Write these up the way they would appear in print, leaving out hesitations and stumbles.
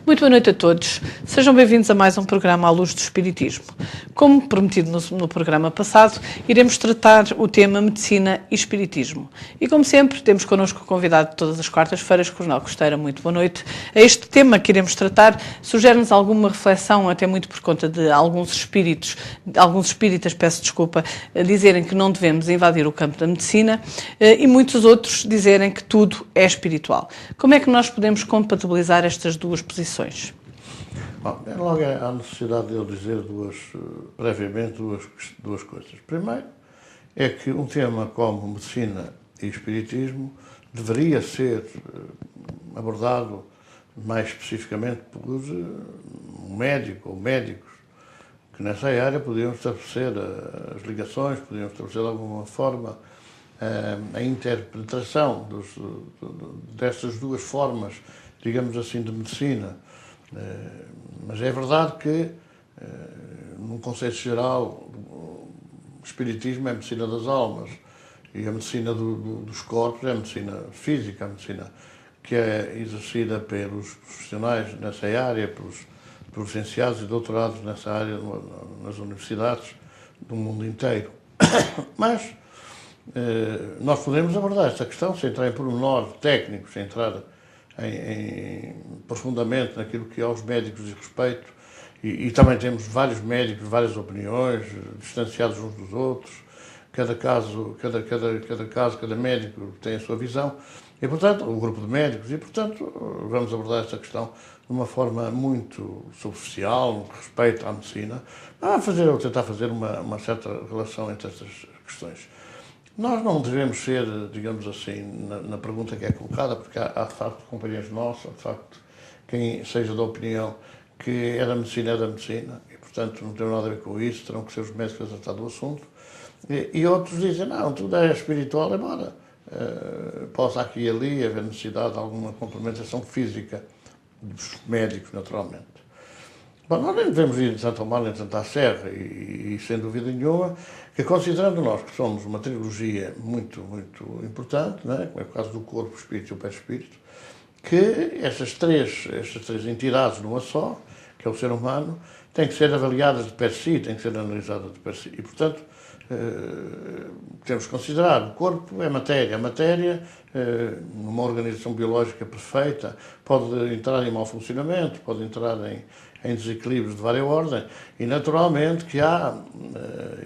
Muito boa noite a todos. Sejam bem-vindos a mais um programa à luz do Espiritismo. Como prometido no programa passado, iremos tratar o tema Medicina e Espiritismo. E como sempre, temos connosco o convidado de todas as quartas-feiras, Coronel Costeira. Muito boa noite. A este tema que iremos tratar, sugere-nos alguma reflexão, até muito por conta de alguns espíritas, peço desculpa, dizerem que não devemos invadir o campo da medicina e muitos outros dizerem que tudo é espiritual. Como é que nós podemos compatibilizar estas duas posições? Bom, logo há necessidade de eu dizer previamente duas coisas. Primeiro, é que um tema como medicina e espiritismo deveria ser abordado mais especificamente por um médico ou médicos que nessa área podiam estabelecer as ligações, podiam estabelecer de alguma forma a interpretação destas duas formas, digamos assim, de medicina. Mas é verdade que, num conceito geral, o espiritismo é a medicina das almas e a medicina dos corpos é a medicina física, a medicina que é exercida pelos profissionais nessa área, pelos licenciados e doutorados nessa área nas universidades do mundo inteiro. Mas nós podemos abordar esta questão sem entrar em pormenores técnicos, sem entrar profundamente naquilo que aos médicos diz respeito, e também temos vários médicos, várias opiniões, distanciados uns dos outros, cada médico tem a sua visão, e portanto, um grupo de médicos, e portanto, vamos abordar esta questão de uma forma muito superficial, no que respeita à medicina, ou tentar fazer uma certa relação entre estas questões. Nós não devemos ser, digamos assim, na pergunta que é colocada, porque há de facto companheiros nossos, de facto, quem seja da opinião que é da medicina, e portanto não tem nada a ver com isso, terão que ser os médicos a tratar do assunto. E outros dizem, não, tudo é espiritual, embora possa aqui e ali haver necessidade de alguma complementação física dos médicos, naturalmente. Bom, nós nem devemos ir de tanto ao mar nem tanto à serra, e sem dúvida nenhuma, que considerando nós que somos uma trilogia muito, muito importante, não é? Como é o caso do corpo, o espírito e o perispírito, que estas três entidades numa só, que é o ser humano, têm que ser avaliadas de per si, têm que ser analisadas de per si. E, portanto, temos que considerar o corpo é matéria. A matéria, numa organização biológica perfeita, pode entrar em mau funcionamento, pode entrar em desequilíbrios de várias ordens, e naturalmente que há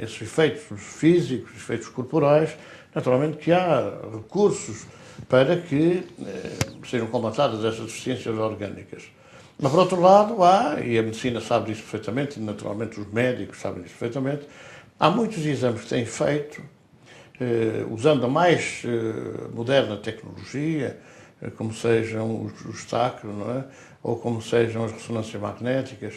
esses efeitos físicos, efeitos corporais, naturalmente que há recursos para que sejam combatadas essas deficiências orgânicas. Mas, por outro lado, e a medicina sabe disso perfeitamente, e naturalmente os médicos sabem disso perfeitamente, há muitos exames que têm feito, usando a mais moderna tecnologia, como sejam os tacos, não é? Ou como sejam as ressonâncias magnéticas,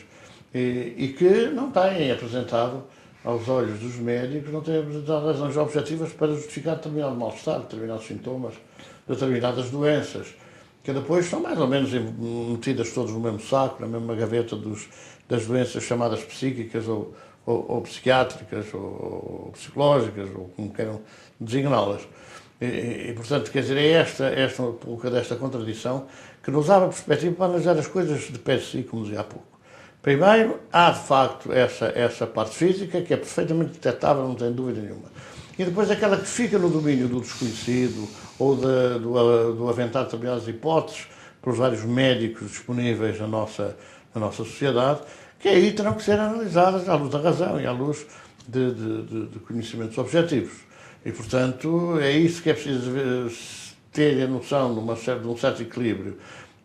e que não têm apresentado, aos olhos dos médicos, não têm apresentado razões objetivas para justificar determinado mal-estar, determinados sintomas, determinadas doenças, que depois são mais ou menos metidas todos no mesmo saco, na mesma gaveta das doenças chamadas psíquicas ou psiquiátricas ou psicológicas, ou como queiram designá-las. E, portanto, quer dizer, é esta pouca desta contradição que nos abre a perspectiva para analisar as coisas de pé de si, como dizia há pouco. Primeiro, há de facto essa parte física que é perfeitamente detectável, não tem dúvida nenhuma. E depois aquela que fica no domínio do desconhecido ou do aventar determinadas hipóteses pelos vários médicos disponíveis na nossa sociedade, que aí terão que ser analisadas à luz da razão e à luz de conhecimentos objetivos. E, portanto, é isso que é preciso ter a noção de um certo equilíbrio.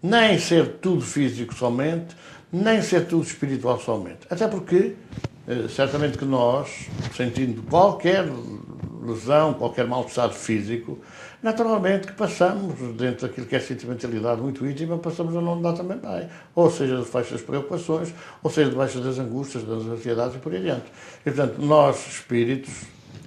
Nem ser tudo físico somente, nem ser tudo espiritual somente. Até porque, certamente que nós, sentindo qualquer lesão, qualquer mal-estar físico, naturalmente que passamos, dentro daquilo que é sentimentalidade muito íntima, passamos a não dar também bem. Ou seja, debaixo das preocupações, ou seja, debaixo das angústias, das ansiedades e por aí adiante. E, portanto, nós, espíritos,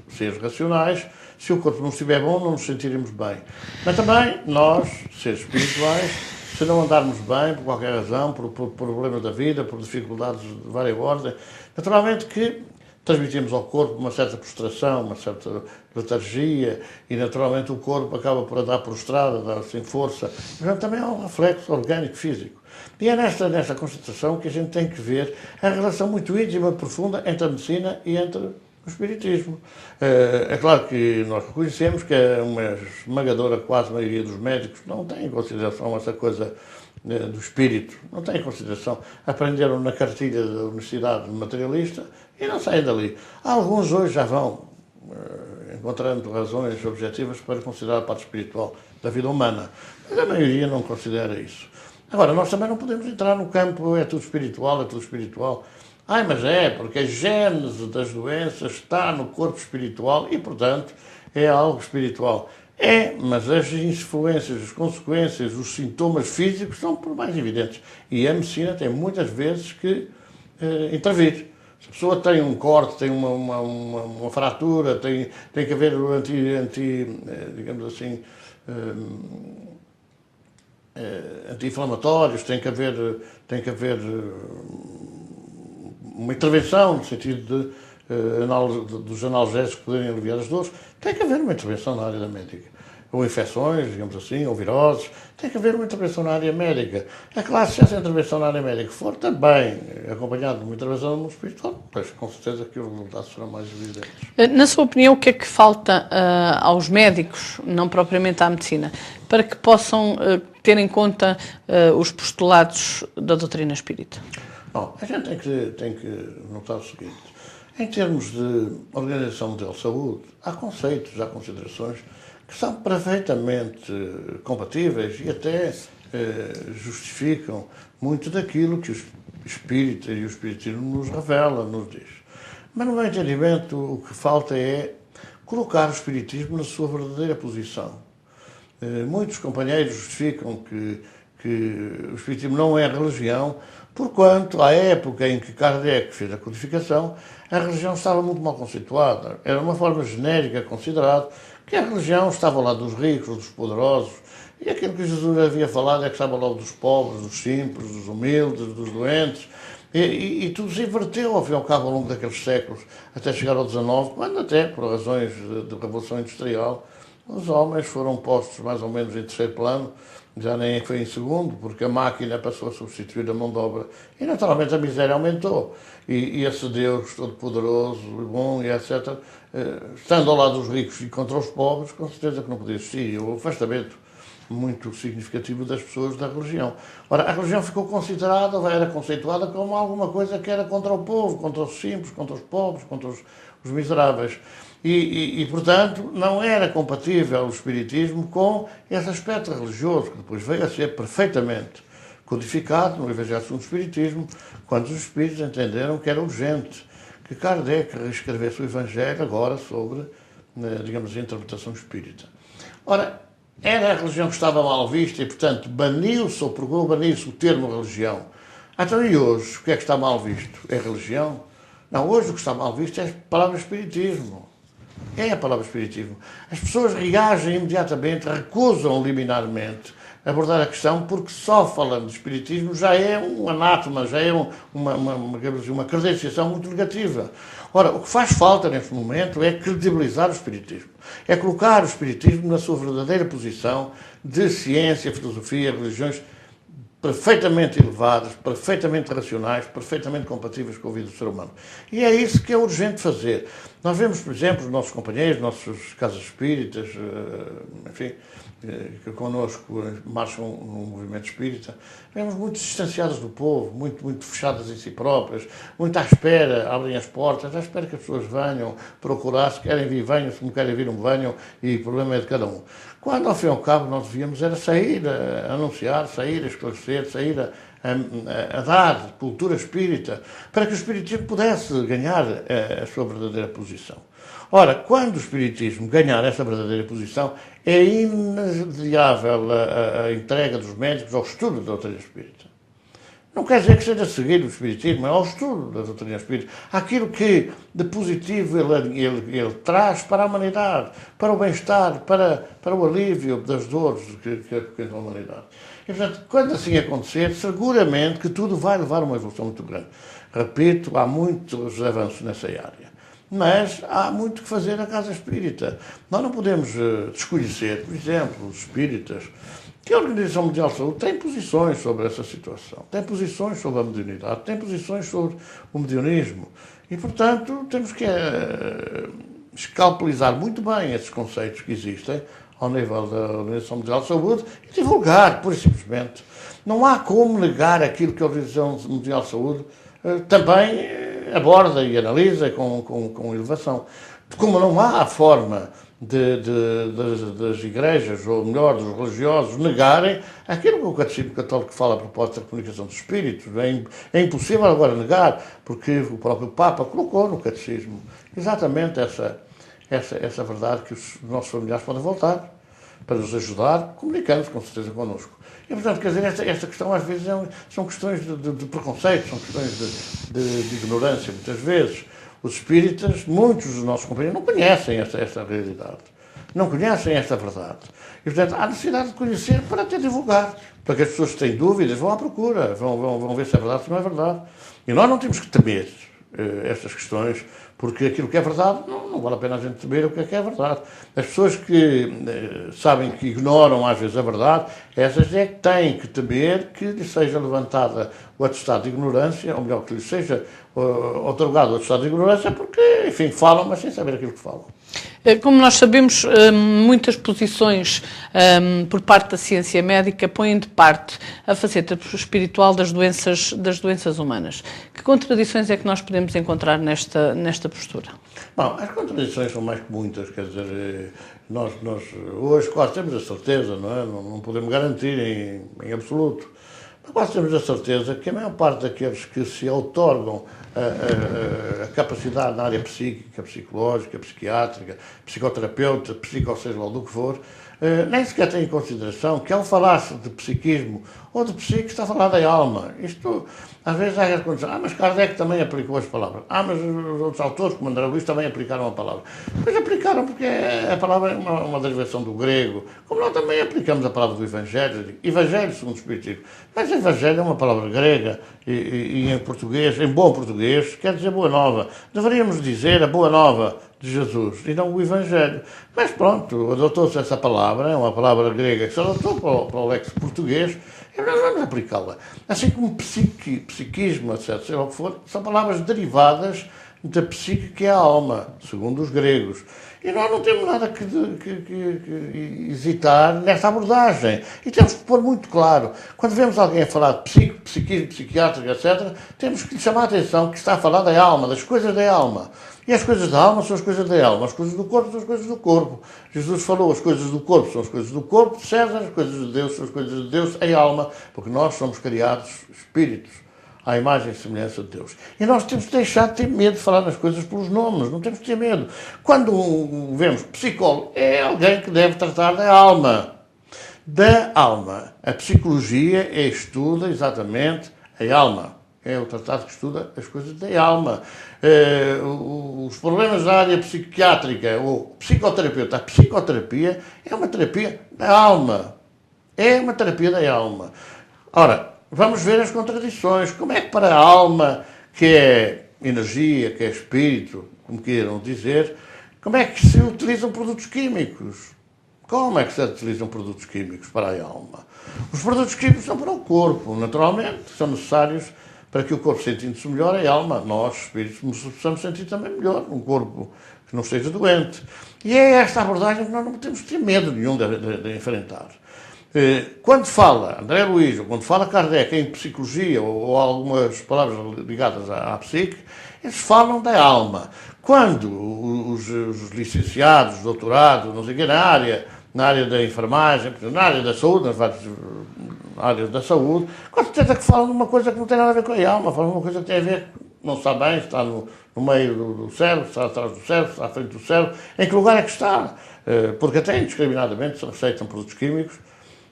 seres racionais, se o corpo não estiver bom, não nos sentiremos bem. Mas também, nós, seres espirituais, se não andarmos bem, por qualquer razão, por problemas da vida, por dificuldades de várias ordens, naturalmente que transmitimos ao corpo uma certa prostração, uma certa letargia, e naturalmente o corpo acaba por andar prostrado, andar sem força. Mas também há um reflexo orgânico, físico. E é nesta constatação que a gente tem que ver a relação muito íntima e profunda entre a medicina e entre o espiritismo. É claro que nós reconhecemos que uma esmagadora quase maioria dos médicos não tem em consideração essa coisa do espírito, não tem em consideração. Aprenderam na cartilha da Universidade Materialista e não saem dali. Alguns hoje já vão encontrando razões objetivas para considerar a parte espiritual da vida humana, mas a maioria não considera isso. Agora, nós também não podemos entrar no campo é tudo espiritual, é tudo espiritual. Mas porque a gênese das doenças está no corpo espiritual e, portanto, é algo espiritual. Mas as influências, as consequências, os sintomas físicos são por mais evidentes. E a medicina tem muitas vezes que intervir. Se a pessoa tem um corte, tem uma fratura, tem que haver digamos assim, anti-inflamatórios, tem que haver uma intervenção no sentido dos analgésicos poderem aliviar as dores, tem que haver uma intervenção na área da médica. Ou infecções, digamos assim, ou viroses, tem que haver uma intervenção na área médica. É claro, se essa intervenção na área médica for também acompanhada de uma intervenção no mundo espiritual, pois com certeza que os resultados serão mais evidentes. Na sua opinião, o que é que falta aos médicos, não propriamente à medicina, para que possam ter em conta os postulados da doutrina espírita? Bom, a gente tem que notar o seguinte: em termos de organização mundial de saúde, há conceitos, há considerações que são perfeitamente compatíveis e até justificam muito daquilo que o espírita e o espiritismo nos revela, nos diz. Mas no meu entendimento o que falta é colocar o espiritismo na sua verdadeira posição. Muitos companheiros justificam que o espiritismo não é religião, porquanto, à época em que Kardec fez a codificação, a religião estava muito mal conceituada. Era uma forma genérica considerada que a religião estava ao lado dos ricos, dos poderosos, e aquilo que Jesus havia falado é que estava ao lado dos pobres, dos simples, dos humildes, dos doentes, e tudo se inverteu, ao fim e ao cabo, ao longo daqueles séculos, até chegar ao XIX, quando até, por razões de revolução industrial, os homens foram postos mais ou menos em terceiro plano, já nem foi em segundo, porque a máquina passou a substituir a mão de obra e naturalmente a miséria aumentou. E esse Deus todo-poderoso, bom e etc., estando ao lado dos ricos e contra os pobres, com certeza que não podia existir. O afastamento muito significativo das pessoas da religião. Ora, a religião ficou considerada, era conceituada como alguma coisa que era contra o povo, contra os simples, contra os pobres, contra os miseráveis. E, portanto, não era compatível o espiritismo com esse aspecto religioso, que depois veio a ser perfeitamente codificado no Evangelho segundo o Espiritismo, quando os espíritos entenderam que era urgente que Kardec reescrevesse o Evangelho agora sobre, digamos, a interpretação espírita. Ora, era a religião que estava mal vista e, portanto, baniu-se ou procurou banir-se o termo religião. Então, e hoje, o que é que está mal visto? É religião? Não, hoje o que está mal visto é a palavra espiritismo. É a palavra espiritismo. As pessoas reagem imediatamente, recusam liminarmente abordar a questão, porque só falando de espiritismo já é um anátema, já é uma credenciação muito negativa. Ora, o que faz falta neste momento é credibilizar o espiritismo. É colocar o espiritismo na sua verdadeira posição de ciência, filosofia, religiões perfeitamente elevadas, perfeitamente racionais, perfeitamente compatíveis com a vida do ser humano. E é isso que é urgente fazer. Nós vemos, por exemplo, os nossos companheiros, nossas casas espíritas, enfim, que connosco marcham no movimento espírita, vemos muito distanciadas do povo, muito fechadas em si próprias, muito à espera, abrem as portas, à espera que as pessoas venham procurar, se querem vir, venham, se não querem vir, não venham, e o problema é de cada um. Quando, ao fim e ao cabo, nós devíamos era sair a anunciar, sair a esclarecer, sair a dar cultura espírita, para que o espiritismo pudesse ganhar a sua verdadeira posição. Ora, quando o espiritismo ganhar essa verdadeira posição, é inadiável a entrega dos médicos ao estudo da doutrina espírita. Não quer dizer que seja seguir o espiritismo, é ao estudo da doutrina espírita. Aquilo que de positivo ele traz para a humanidade, para o bem-estar, para o alívio das dores que acontecem na humanidade. E, portanto, quando assim acontecer, seguramente que tudo vai levar a uma evolução muito grande. Repito, há muitos avanços nessa área. mas há muito que fazer na casa espírita. Nós não podemos desconhecer, por exemplo, os espíritas, que a Organização Mundial de Saúde tem posições sobre essa situação, tem posições sobre a mediunidade, tem posições sobre o mediunismo. E, portanto, temos que escalpelizar muito bem esses conceitos que existem ao nível da Organização Mundial de Saúde e divulgar, pura e simplesmente. Não há como negar aquilo que a Organização Mundial de Saúde também aborda e analisa com elevação. Como não há a forma das igrejas, ou melhor, dos religiosos, negarem aquilo que o Catecismo Católico fala a propósito da comunicação dos espíritos. É impossível agora negar, porque o próprio Papa colocou no Catecismo exatamente essa verdade que os nossos familiares podem voltar para nos ajudar, comunicando com certeza connosco. E, portanto, quer dizer, esta questão às vezes são questões de preconceito, são questões de ignorância, muitas vezes. Os espíritas, muitos dos nossos companheiros, não conhecem esta realidade, não conhecem esta verdade. E, portanto, há necessidade de conhecer para até divulgar, para que as pessoas que têm dúvidas vão à procura, vão ver se é verdade ou se não é verdade. E nós não temos que temer estas questões, porque aquilo que é verdade, não vale a pena a gente temer o que é verdade. As pessoas que sabem que ignoram às vezes a verdade, essas é que têm que temer que lhes seja levantada o atestado de ignorância, ou melhor, que lhes seja otorgado o atestado de ignorância, porque, enfim, falam, mas sem saber aquilo que falam. Como nós sabemos, muitas posições por parte da ciência médica põem de parte a faceta espiritual das doenças humanas. Que contradições é que nós podemos encontrar nesta postura? Bom, as contradições são mais que muitas, quer dizer, nós hoje quase temos a certeza, não é? Não podemos garantir em absoluto, mas quase temos a certeza que a maior parte daqueles que se outorgam a capacidade na área psíquica, psicológica, psiquiátrica, psicoterapeuta, seja lá do que for, nem sequer tem em consideração que ao falar-se de psiquismo ou de psique está a falar da alma. Isto, às vezes há aquela condição, mas Kardec também aplicou as palavras. Mas os outros autores, como André Luís, também aplicaram a palavra. Mas aplicaram porque a palavra é uma derivação do grego, como nós também aplicamos a palavra do Evangelho, Evangelho segundo o Espiritismo. Mas Evangelho é uma palavra grega e em português, em bom português, quer dizer boa nova. Deveríamos dizer a boa nova de Jesus e não o Evangelho. Mas pronto, adotou-se essa palavra, é uma palavra grega que se adotou para o léxico português, e nós vamos aplicá-la. Assim como psiquismo, etc., seja o que for, são palavras derivadas da psique, que é a alma, segundo os gregos. E nós não temos nada que hesitar nesta abordagem. E temos que pôr muito claro. Quando vemos alguém a falar de psiquismo, psiquiátrico, etc., temos que lhe chamar a atenção que está a falar da alma, das coisas da alma. E as coisas da alma são as coisas da alma, as coisas do corpo são as coisas do corpo. Jesus falou, as coisas do corpo são as coisas do corpo de César, as coisas de Deus são as coisas de Deus em alma, porque nós somos criados espíritos à imagem e semelhança de Deus. E nós temos que deixar de ter medo de falar nas coisas pelos nomes, não temos que ter medo. Quando vemos psicólogo, é alguém que deve tratar da alma. Da alma. A psicologia estuda exatamente a alma. É o tratado que estuda as coisas da alma. Os problemas da área psiquiátrica ou psicoterapeuta. A psicoterapia é uma terapia da alma. É uma terapia da alma. Ora, vamos ver as contradições. Como é que para a alma, que é energia, que é espírito, como queiram dizer, como é que se utilizam produtos químicos? Como é que se utilizam produtos químicos para a alma? Os produtos químicos são para o corpo, naturalmente, são necessários para que o corpo, sentindo-se melhor, a alma, nós, espíritos, nos possamos sentir também melhor, um corpo que não esteja doente. E é esta abordagem que nós não temos que ter medo nenhum de enfrentar. Quando fala André Luís, ou quando fala Kardec em psicologia, ou algumas palavras ligadas à psique, eles falam da alma. Quando os licenciados, doutorados, não sei o que, na área da enfermagem, na área da saúde, nas várias áreas da saúde, com certeza que falam de uma coisa que não tem nada a ver com a alma, falam de uma coisa que tem a ver, não está bem, está no meio do cérebro, está atrás do cérebro, está à frente do cérebro, em que lugar é que está? Porque até indiscriminadamente se receitam produtos químicos.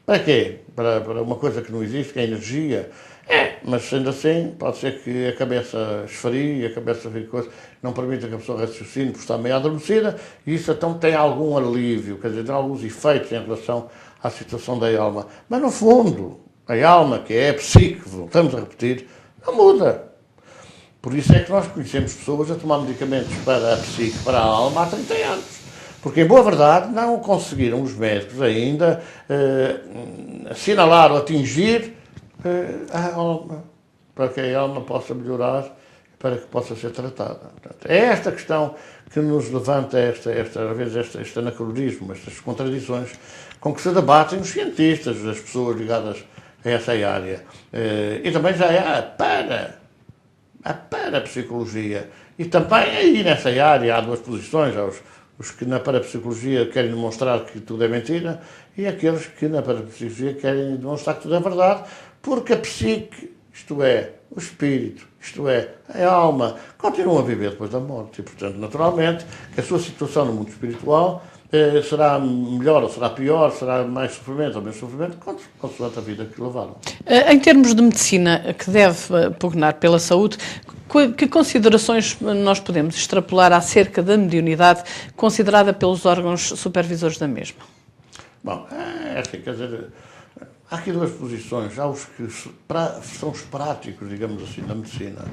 Para quê? Para uma coisa que não existe, que é a energia. Mas sendo assim, pode ser que a cabeça esfarie, a cabeça fique coisa, não permita que a pessoa raciocine, porque está meio adormecida, e isso então tem algum alívio, quer dizer, tem alguns efeitos em relação à situação da alma. Mas no fundo, a alma, que é a psique, voltamos a repetir, não muda. Por isso é que nós conhecemos pessoas a tomar medicamentos para a psique, para a alma, há 30 anos. Porque, em boa verdade, não conseguiram os médicos ainda assinalar ou atingir a alma, para que a alma possa melhorar, para que possa ser tratada. Portanto, é esta questão que nos levanta às vezes este anacronismo, estas contradições com que se debatem os cientistas, as pessoas ligadas a essa área. E também já é a parapsicologia. E também aí nessa área há duas posições, há os que na parapsicologia querem demonstrar que tudo é mentira e aqueles que na parapsicologia querem demonstrar que tudo é verdade, porque a psique, isto é, o espírito, isto é, a alma, continuam a viver depois da morte. E, portanto, naturalmente, que a sua situação no mundo espiritual será melhor ou será pior, será mais sofrimento ou menos sofrimento, consoante a vida que levaram. Em termos de medicina que deve pugnar pela saúde, que considerações nós podemos extrapolar acerca da mediunidade considerada pelos órgãos supervisores da mesma? Bom, quer dizer, há aqui duas posições. Há os que são os práticos, digamos assim, da medicina,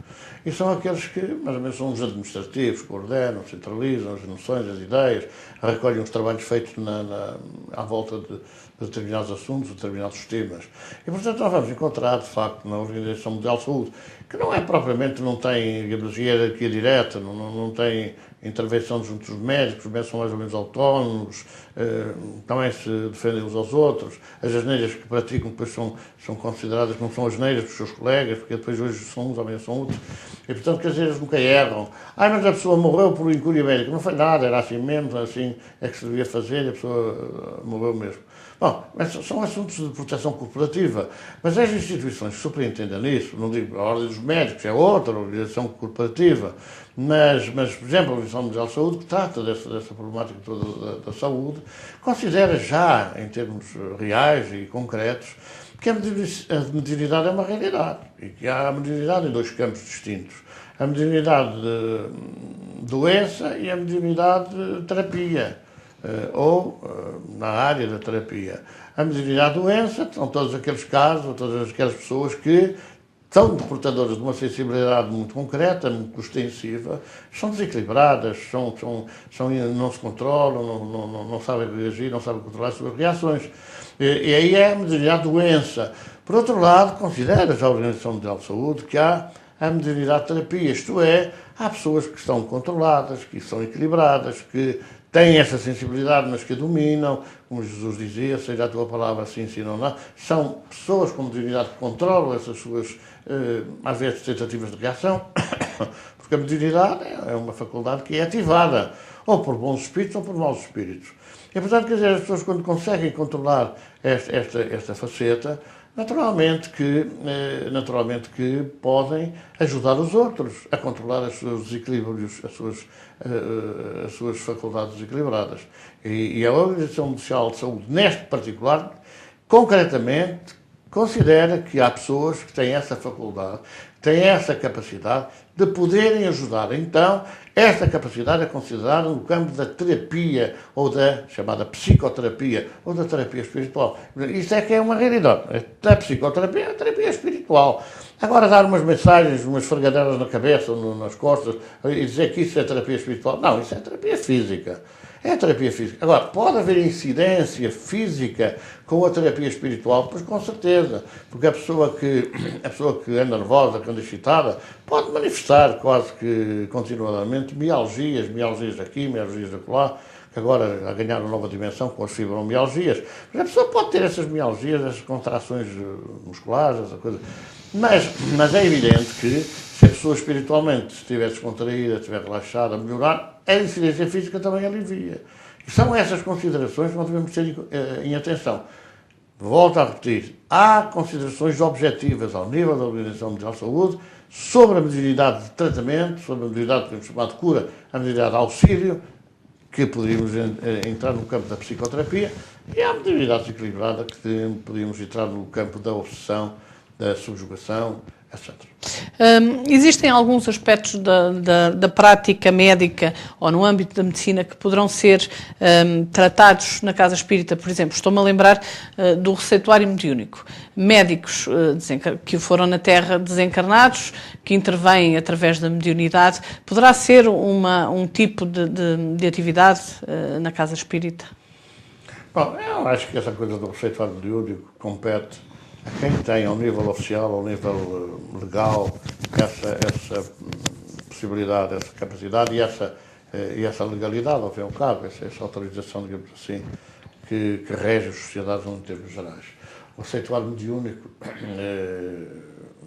e são aqueles que, mais ou menos, são os administrativos, que ordenam, centralizam as noções, as ideias, recolhem os trabalhos feitos à volta de determinados assuntos, determinados temas. E, portanto, nós vamos encontrar, de facto, na Organização Mundial de Saúde, que não é propriamente, não tem, digamos, hierarquia direta, não tem intervenção junto dos médicos, os médicos são mais ou menos autónomos, também se defendem uns aos outros, as asneiras que praticam depois são consideradas que não são asneiras dos seus colegas, porque depois hoje são uns, amanhã são outros, e portanto, quer dizer, eles nunca erram. Mas a pessoa morreu por incúria médica, não foi nada, era assim mesmo, assim é que se devia fazer, e a pessoa morreu mesmo. Bom, mas são assuntos de proteção corporativa, mas as instituições que superintendem nisso, não digo a Ordem dos Médicos, é outra organização corporativa, mas por exemplo, a Organização Mundial de Saúde, que trata dessa problemática toda da saúde, considera já, em termos reais e concretos, que a mediunidade é uma realidade, e que há a mediunidade em dois campos distintos. A mediunidade de doença e a mediunidade de terapia. Ou na área da terapia. A mediunidade da doença são todos aqueles casos, todas aquelas pessoas que são portadoras de uma sensibilidade muito concreta, muito extensiva, são desequilibradas, não se controlam, não sabem reagir, não sabem controlar as suas reações. E aí é a mediunidade da doença. Por outro lado, considera já a Organização Mundial de Saúde que há a mediunidade de terapia, isto é, há pessoas que estão controladas, que são equilibradas, que têm essa sensibilidade, mas que a dominam, como Jesus dizia, seja a tua palavra assim, sim ou não. São pessoas com mediunidade que controlam essas suas, às vezes, tentativas de reação, porque a mediunidade é uma faculdade que é ativada, ou por bons espíritos ou por maus espíritos. E, portanto, quer dizer, as pessoas, quando conseguem controlar esta faceta, naturalmente que podem ajudar os outros a controlar os seus desequilíbrios, as suas faculdades desequilibradas. E a Organização Mundial de Saúde, neste particular, concretamente, considera que há pessoas que têm essa faculdade, têm essa capacidade de poderem ajudar. Então, esta capacidade é considerada no campo da terapia, ou da chamada psicoterapia, ou da terapia espiritual. Isto é que é uma realidade. A psicoterapia é a terapia espiritual. Agora, dar umas mensagens, umas esfregadelas na cabeça ou nas costas, e dizer que isso é terapia espiritual, não, isso é terapia física. É a terapia física. Agora, pode haver incidência física com a terapia espiritual? Pois com certeza, porque a pessoa que é nervosa, que anda excitada, pode manifestar quase que continuadamente mialgias aqui, mialgias acolá, que agora a ganhar uma nova dimensão com as fibromialgias. Mas a pessoa pode ter essas mialgias, essas contrações musculares, essa coisa. Mas é evidente que se a pessoa espiritualmente estiver descontraída, estiver relaxada, melhorar, a incidência física também alivia. E são essas considerações que nós devemos ter em atenção. Volto a repetir, há considerações objetivas ao nível da Organização Mundial de Saúde sobre a mediunidade de tratamento, sobre a mediunidade que podemos chamar de cura, a mediunidade de auxílio, que poderíamos entrar no campo da psicoterapia, e há a mediunidade desequilibrada, que poderíamos entrar no campo da obsessão, da subjugação, etc. Existem alguns aspectos da prática médica ou no âmbito da medicina que poderão ser tratados na casa espírita, por exemplo. Estou-me a lembrar do receituário mediúnico. Médicos que foram na Terra desencarnados, que intervêm através da mediunidade. Poderá ser um tipo de atividade na casa espírita? Bom, eu acho que essa coisa do receituário mediúnico compete a quem tem, ao nível oficial, ao nível legal, essa possibilidade, essa capacidade e essa legalidade, ao fim e ao cabo, essa autorização, digamos assim, que rege as sociedades em termos gerais. O receituário mediúnico,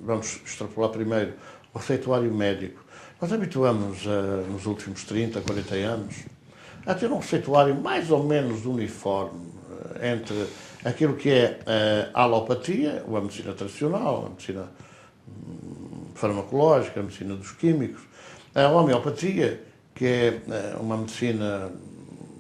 vamos extrapolar primeiro, o receituário médico. Nós habituamos nos últimos 30, 40 anos a ter um receituário mais ou menos uniforme entre aquilo que é a alopatia, ou a medicina tradicional, a medicina farmacológica, a medicina dos químicos, a homeopatia, que é uma medicina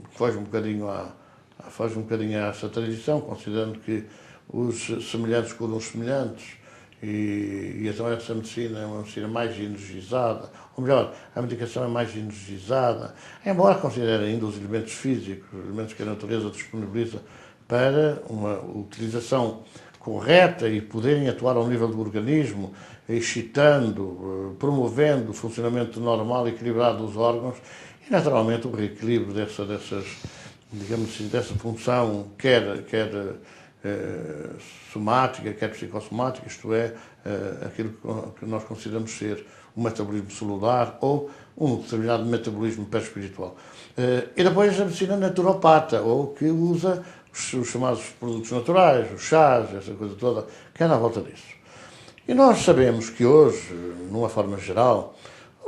que foge um bocadinho a essa tradição, considerando que os semelhantes curam os semelhantes, e então essa medicina é uma medicina mais energizada, ou melhor, a medicação é mais energizada, embora considere ainda os elementos físicos, os elementos que a natureza disponibiliza para uma utilização correta e poderem atuar ao nível do organismo, excitando, promovendo o funcionamento normal e equilibrado dos órgãos e, naturalmente, o reequilíbrio digamos assim, dessa função, quer somática, quer psicossomática, isto é, aquilo que nós consideramos ser o metabolismo celular ou um determinado metabolismo perispiritual. E depois a medicina naturopata, ou que usa os chamados produtos naturais, os chás, essa coisa toda, que é na volta disso. E nós sabemos que hoje, numa forma geral,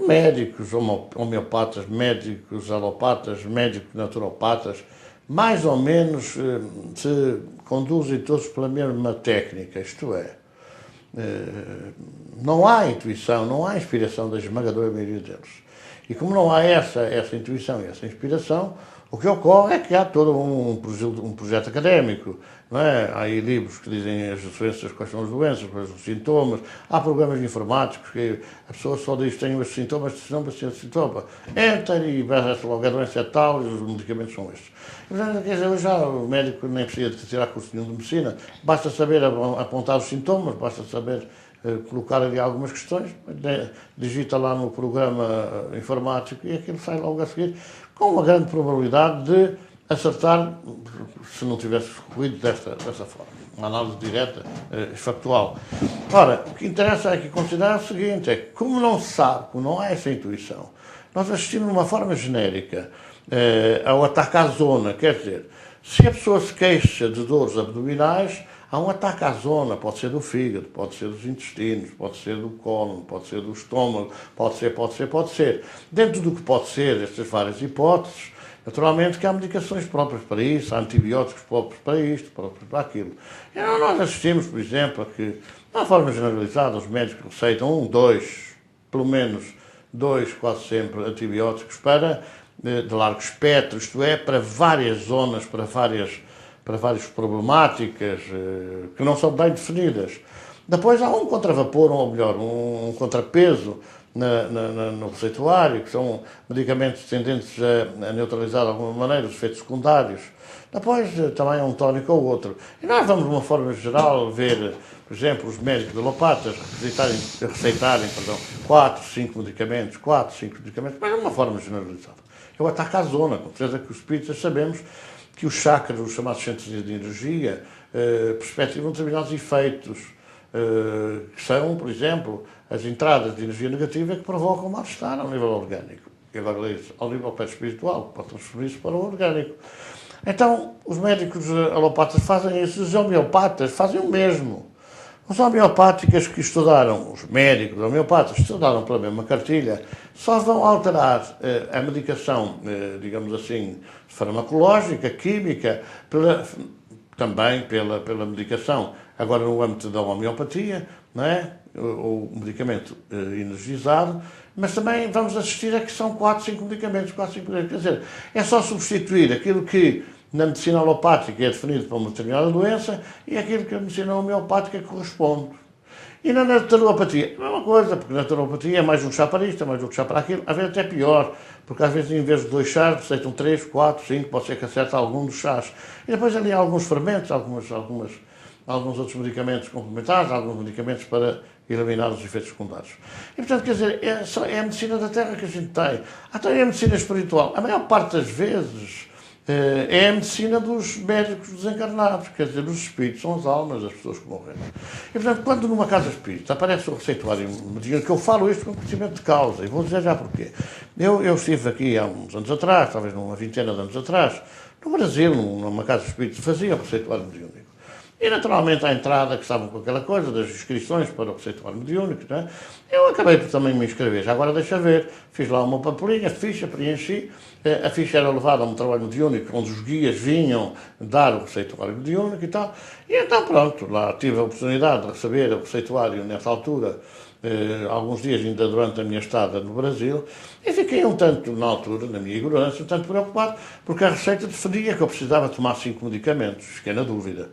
médicos homeopatas, médicos alopatas, médicos naturopatas, mais ou menos se conduzem todos pela mesma técnica, isto é, não há intuição, não há inspiração da esmagadora maioria deles. E como não há essa intuição e essa inspiração, o que ocorre é que há todo um projeto académico, não é? Há aí livros que dizem as doenças, quais são as doenças, quais são os sintomas, há programas informáticos que a pessoa só diz que tem os sintomas, se não precisa de sintoma, entra e parece logo a doença é tal e os medicamentos são estes. Quer dizer, já o médico nem precisa de tirar curso nenhum de medicina, basta saber apontar os sintomas, basta saber colocar ali algumas questões, digita lá no programa informático e aquilo sai logo a seguir, com uma grande probabilidade de acertar, se não tivesse escolhido dessa forma. Uma análise direta e factual. Ora, o que interessa aqui considerar é o seguinte, é que como não se sabe, como não há essa intuição, nós assistimos de uma forma genérica ao ataque à zona, quer dizer, se a pessoa se queixa de dores abdominais, há um ataque à zona, pode ser do fígado, pode ser dos intestinos, pode ser do cólon, pode ser do estômago, pode ser. Dentro do que pode ser, estas várias hipóteses, naturalmente que há medicações próprias para isso, há antibióticos próprios para isto, próprios para aquilo. E nós assistimos, por exemplo, a que, de uma forma generalizada, os médicos receitam pelo menos dois, quase sempre, antibióticos de largo espectro, isto é, para várias zonas, para várias problemáticas que não são bem definidas. Depois há um contravapor, ou melhor, um contrapeso no receituário, que são medicamentos tendentes a neutralizar de alguma maneira os efeitos secundários. Depois também é um tónico ou outro. E nós vamos, de uma forma geral, ver, por exemplo, os médicos alopatas receitarem 4, 5 medicamentos, mas de uma forma generalizada. É o ataque à zona, com certeza que os espíritas sabemos que os chakras, os chamados centros de energia, perspectivam determinados efeitos, que são, por exemplo, as entradas de energia negativa que provocam mal-estar ao nível orgânico. E agora, ao nível perispiritual, pode transferir-se para o orgânico. Então, os médicos alopatas fazem isso, os homeopatas fazem o mesmo. Os homeopáticos que estudaram, os médicos homeopatas que estudaram pela mesma cartilha, só vão alterar a medicação, digamos assim, farmacológica, química, também pela medicação, agora no âmbito da homeopatia, não é? O medicamento energizado, mas também vamos assistir a que são 4, 5 medicamentos, quer dizer, é só substituir aquilo que na medicina alopática é definido para uma determinada doença e aquilo que a medicina homeopática corresponde. E na naturopatia, é uma coisa, porque na naturopatia é mais um chá para isto, é mais outro chá para aquilo, às vezes até pior, porque às vezes em vez de 2 chás, receitam 3, 4, 5, pode ser que acerte algum dos chás. E depois ali há alguns fermentos, alguns outros medicamentos complementares, alguns medicamentos para eliminar os efeitos secundários. E, portanto, quer dizer, é a medicina da terra que a gente tem. Até a medicina espiritual. A maior parte das vezes é a medicina dos médicos desencarnados, quer dizer, os espíritos são as almas das pessoas que morreram. E, portanto, quando numa casa espírita aparece o receituário mediúnico, que eu falo isto com conhecimento de causa, e vou dizer já porquê. Eu estive aqui há uns anos atrás, talvez numa vintena de anos atrás, no Brasil, numa casa espírita, fazia o receituário mediúnico. E, naturalmente, à entrada, que estavam com aquela coisa das inscrições para o receituário mediúnico, não é? Eu acabei por também me inscrever. Já agora deixa ver. Fiz lá uma papelinha, ficha, preenchi. A ficha era levada a um trabalho mediúnico, onde os guias vinham dar o receituário mediúnico e tal. E então, pronto, lá tive a oportunidade de receber o receituário nessa altura, alguns dias ainda durante a minha estada no Brasil, e fiquei um tanto, na altura, na minha ignorância, um tanto preocupado, porque a receita definia que eu precisava tomar 5 medicamentos. Fiquei na dúvida.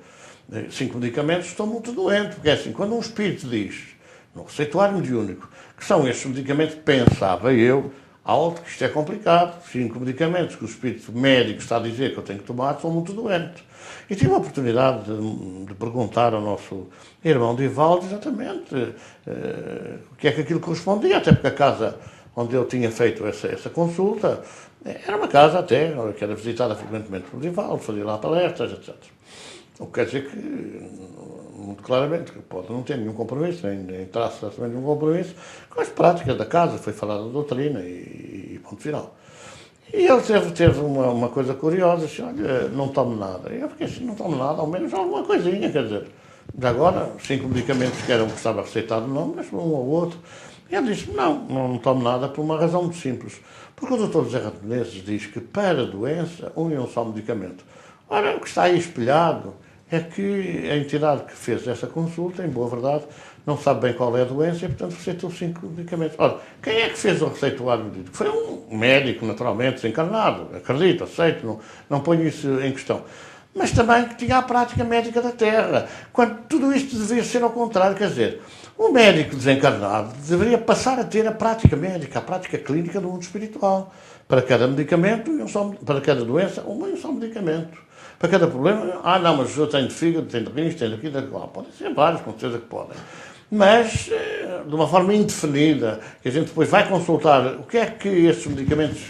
5 medicamentos, estou muito doente, porque é assim, quando um espírito diz, no receituário mediúnico, que são estes medicamentos, pensava eu, alto, que isto é complicado, 5 medicamentos que o espírito médico está a dizer que eu tenho que tomar, estou muito doente. E tive a oportunidade de perguntar ao nosso irmão Divaldo exatamente o que é que aquilo correspondia, até porque a casa onde eu tinha feito essa consulta era uma casa até, que era visitada frequentemente por Divaldo, fazia lá palestras, etc. O que quer dizer que, muito claramente, que pode não ter nenhum compromisso, nem traço de nenhum compromisso com as práticas da casa, foi falada a doutrina e ponto final. E ele teve uma coisa curiosa, assim, olha, não tomo nada. E eu fiquei assim, não tomo nada, ao menos alguma coisinha, quer dizer, de agora, 5 medicamentos que eram que estava receitado, não, mas um ou outro. E ele disse, não tomo nada por uma razão muito simples. Porque o Dr. José Rato Menezes diz que para a doença, um e um só medicamento. Ora, o que está aí espelhado é que a entidade que fez essa consulta, em boa verdade, não sabe bem qual é a doença e, portanto, receitou 5 medicamentos. Ora, quem é que fez o receituário mediúnico? Foi um médico, naturalmente, desencarnado, acredito, aceito, não ponho isso em questão. Mas também que tinha a prática médica da Terra, quando tudo isto deveria ser ao contrário, quer dizer, o médico desencarnado deveria passar a ter a prática médica, a prática clínica do mundo espiritual. Para cada medicamento, para cada doença, um e um só medicamento. Para cada problema, não, mas eu tenho de fígado, tenho de rins, tenho daquilo, daquilo. Podem ser vários, com certeza que podem. Mas, de uma forma indefinida, que a gente depois vai consultar o que é que estes medicamentos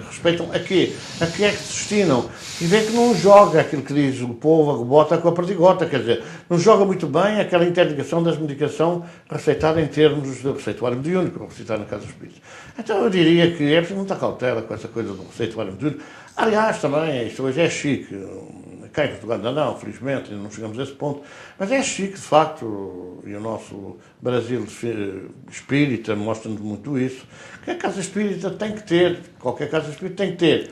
respeitam, a que é que se destinam, e vê que não joga aquilo que diz o povo, a bota com a perdigota, quer dizer, não joga muito bem aquela interligação das medicação receitada em termos de receituário mediúnico, receitado na Casa dos Espíritos. Então eu diria que é preciso muita cautela com essa coisa do receituário mediúnico. Aliás, também, isto hoje é chique. Cá em Portugal ainda não, felizmente, ainda não chegamos a esse ponto, mas é chique, de facto, e o nosso Brasil espírita mostra-nos muito isso, que a casa espírita tem que ter, qualquer casa espírita tem que ter,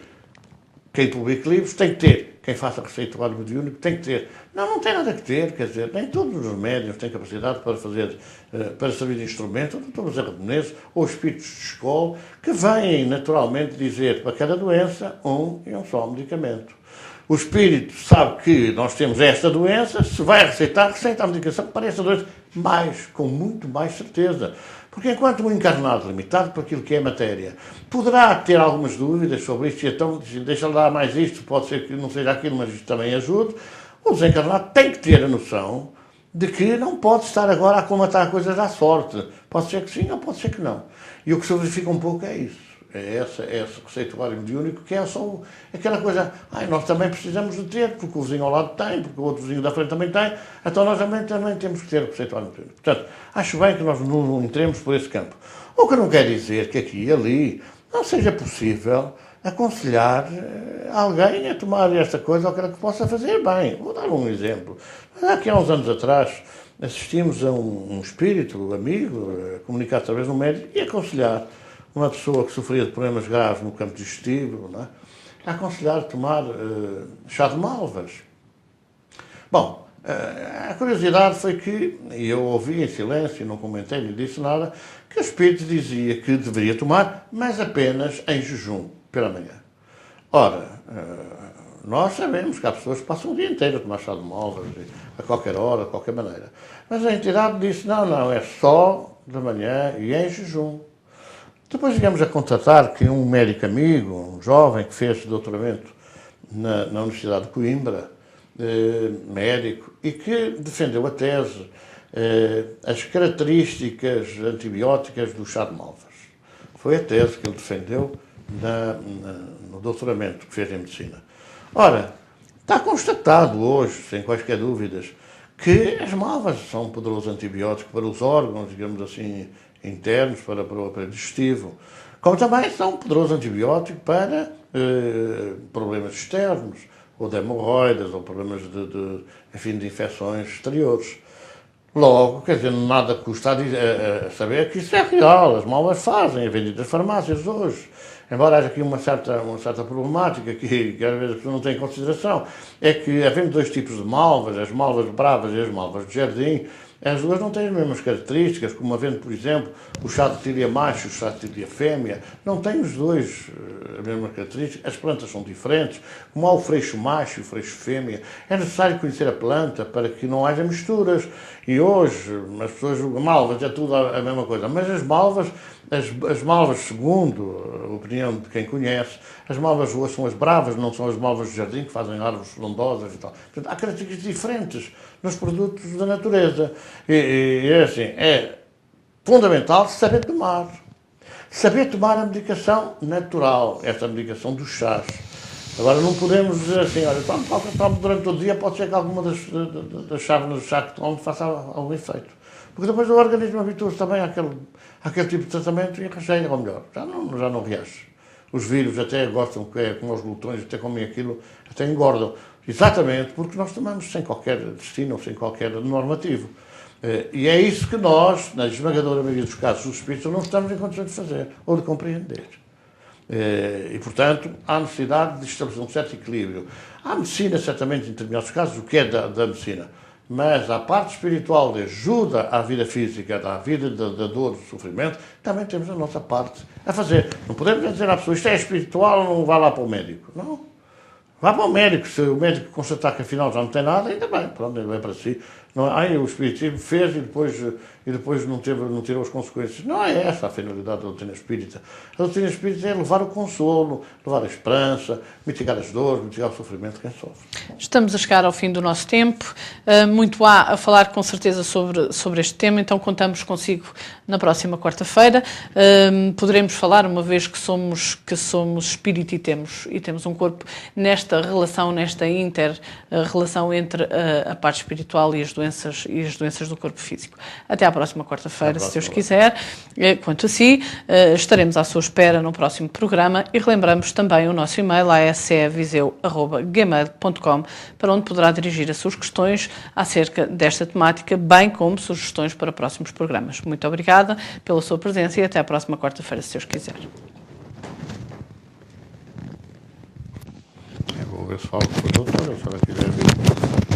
quem publique livros tem que ter, quem faça receituário mediúnico tem que ter. Não tem nada que ter, quer dizer, nem todos os médiuns têm capacidade para fazer, para servir de instrumento, ou Dr. José Rato Menezes, ou espíritos de escola, que vêm naturalmente dizer para cada doença um e um só medicamento. O espírito sabe que nós temos esta doença, se vai receitar, receita a medicação para esta doença, com muito mais certeza. Porque enquanto um encarnado limitado por aquilo que é matéria, poderá ter algumas dúvidas sobre isto, e então deixa-lhe dar mais isto, pode ser que não seja aquilo, mas isto também ajude, o desencarnado tem que ter a noção de que não pode estar agora a comatar coisas à sorte. Pode ser que sim, ou pode ser que não. E o que se verifica um pouco é isso. É esse receituário mediúnico, que é só aquela coisa, nós também precisamos de ter, porque o vizinho ao lado tem, porque o outro vizinho da frente também tem, então nós também temos que ter o receituário mediúnico. Portanto, acho bem que nós não entremos por esse campo. O que não quer dizer que aqui e ali não seja possível aconselhar alguém a tomar esta coisa ou aquela que possa fazer bem. Vou dar um exemplo. Aqui há uns anos atrás, assistimos a um espírito amigo, comunicado através de um médico, e aconselhar uma pessoa que sofria de problemas graves no campo digestivo, não é? A aconselhar a tomar chá de malvas. Bom, a curiosidade foi que, e eu ouvi em silêncio, não comentei, nem disse nada, que o espírito dizia que deveria tomar, mas apenas em jejum, pela manhã. Ora, nós sabemos que há pessoas que passam o dia inteiro a tomar chá de malvas, a qualquer hora, de qualquer maneira. Mas a entidade disse, não, é só de manhã e em jejum. Depois chegamos a constatar que um médico amigo, um jovem que fez doutoramento na Universidade de Coimbra, médico, e que defendeu a tese, as características antibióticas do chá de malvas. Foi a tese que ele defendeu no doutoramento que fez em medicina. Ora, está constatado hoje, sem quaisquer dúvidas, que as malvas são um poderoso antibiótico para os órgãos, digamos assim, internos, para o aparelho digestivo, como também são um poderoso antibiótico para problemas externos, ou de hemorroidas, ou problemas de infecções exteriores. Logo, quer dizer, nada custa a saber que isso é real, as malvas fazem, é vendido nas farmácias hoje. Embora haja aqui uma certa problemática que às vezes as pessoas não têm em consideração, é que havendo dois tipos de malvas, as malvas bravas e as malvas de jardim, as duas não têm as mesmas características, como havendo, por exemplo, o chá de tília macho e o chá de tília fêmea, não têm os dois as mesmas características, as plantas são diferentes, como há o freixo macho e o freixo fêmea, é necessário conhecer a planta para que não haja misturas. E hoje, as pessoas julgam malvas, é tudo a mesma coisa, mas as malvas, segundo a opinião de quem conhece, as malvas ruas são as bravas, não são as malvas de jardim que fazem árvores frondosas e tal. Portanto, há características diferentes nos produtos da natureza. E é assim, é fundamental saber tomar. Saber tomar a medicação natural, esta medicação dos chás. Agora, não podemos dizer assim, olha, tomo durante todo o dia, pode ser que alguma das chávenas do chá que tomo faça algum efeito. Porque depois o organismo habitua-se também àquele tipo de tratamento e rejeita, ou melhor, já não reage. Os vírus até gostam, como os glutões, até comem aquilo, até engordam. Exatamente porque nós tomamos sem qualquer destino, sem qualquer normativo. E é isso que nós, na esmagadora maioria dos casos, os espíritos, não estamos em condições de fazer ou de compreender. E, portanto, há necessidade de estabelecer um certo equilíbrio. Há medicina, certamente, em determinados casos, o que é da medicina, mas a parte espiritual de ajuda à vida física, à vida da dor, do sofrimento, também temos a nossa parte a fazer. Não podemos dizer à pessoa, isto é espiritual, não vá lá para o médico. Não. Vá para o médico, se o médico constatar que afinal já não tem nada, ainda bem, pronto, ele vai para si. Não, aí o Espiritismo fez e depois não tirou as consequências. Não é essa a finalidade da doutrina espírita. A doutrina espírita é levar o consolo, levar a esperança, mitigar as dores, mitigar o sofrimento de quem sofre. Estamos a chegar ao fim do nosso tempo. Muito há a falar com certeza sobre este tema, então contamos consigo na próxima quarta-feira. Poderemos falar, uma vez que somos espírito e temos um corpo, nesta relação, nesta inter-relação entre a parte espiritual e as doenças do corpo físico. Até à próxima quarta-feira, se Deus quiser. Quanto a si, estaremos à sua espera no próximo programa e relembramos também o nosso e-mail asceviseu@gmail.com, para onde poderá dirigir as suas questões acerca desta temática, bem como sugestões para próximos programas. Muito obrigada pela sua presença e até à próxima quarta-feira, se Deus quiser. Eu vou ver se falo com a doutora, se ela quiser vir.